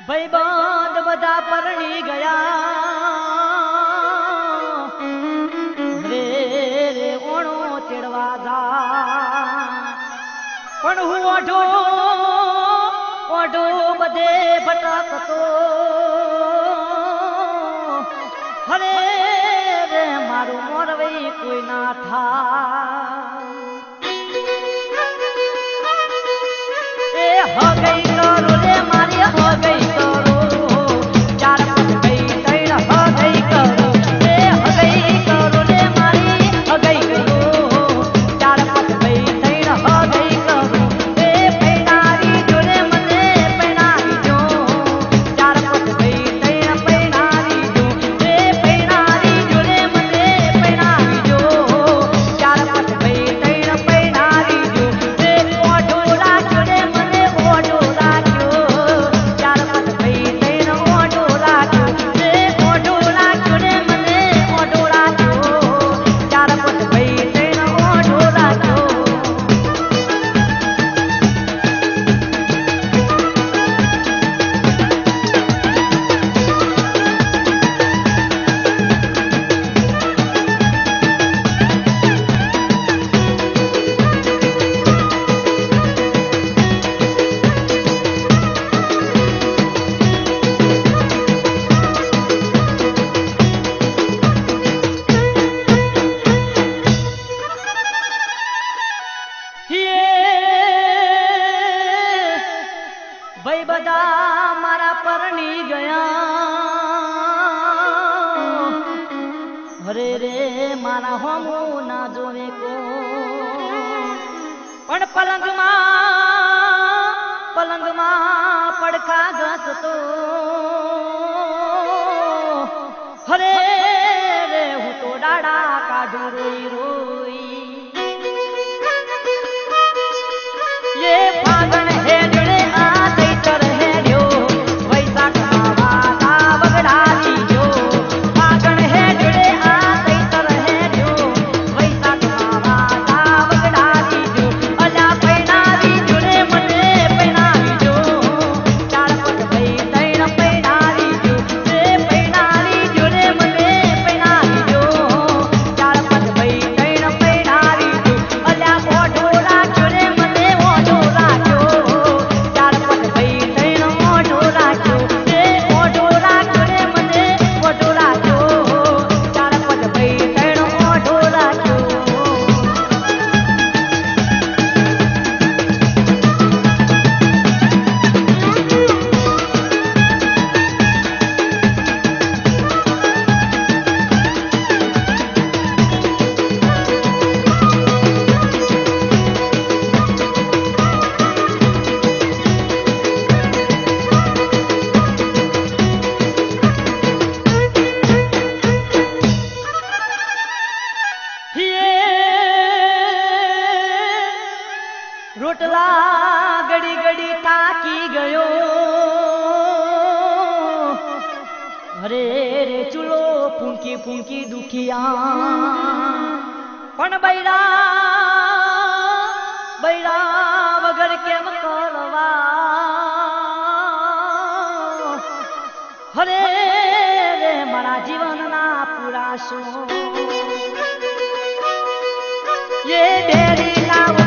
ભાઈબંધ બધા પરણી ગયા રે રે ઓણો તેડવા જા પણ હું ઓઢો ઓઢો બધે ભટકતો હરે રે મારું મોરવઈ કોઈ ના થા એ હગઈ કરો રે મારી હગઈ કરો ચાર પાંચ ગઈ તૈણ હગઈ કરો એ હગઈ કરો રે મારી હગઈ કરો ચાર પાંચ ગઈ તૈણ હગઈ કરો એ પૈણારી જોડે મને પૈણારી જો ચાર પાંચ ગઈ તૈણ પૈણારી જો એ પૈણારી જોડે મને પૈણારી જો ચાર પાંચ ગઈ તૈણ પૈણારી જો એ ઓઢોલા જોડે મને ઓઢો રાખ્યો ચાર પાંચ ગઈ તૈણ ઓઢો રાખ્યો એ ઓઢો રાખ્યો રે મને ઓઢો રાખ્યો ચાર પાંચ ગઈ તૈણ ઓઢો રાખ્યો ભાઈ બધા મારા પરણી ગયા હરે રે મારા હોમો ના જોવે કો પણ પલંગમાં પડખા ઘસતો હરે રે હું તો ડાડા કાઢું રોઈ રોઈ ये फागण है जड़े आ तैतर है जो वैसाख मावाला बगड़ाली जो फागण है जड़े आ तैतर है जो वैसाख मावाला बगड़ाली जो अला पैणारी जोड़े मने पैणारी जो चार पग भई तैण पैणारी जो रे पैणारी जोड़े मने पैणारी जो चार पग भई तैण पैणारी जो अला ओढोला जोड़े मने ओढो राख्यो चार पग भई तैण ओढो राख्यो रे ओढो राख्यो रे મને ઓઢો રાખ્યો ચાર પગ ભઈ તૈણ ઓઢો રાખ્યો રોટલા ગડી ગડી થાકી ગયો હરે રે ચૂલો ફૂંકી ફૂંકી દુખિયા પણ બૈરા વગર કેમ કરવા હરે રે મારા જીવનના પુરાશો ये डेरी लाव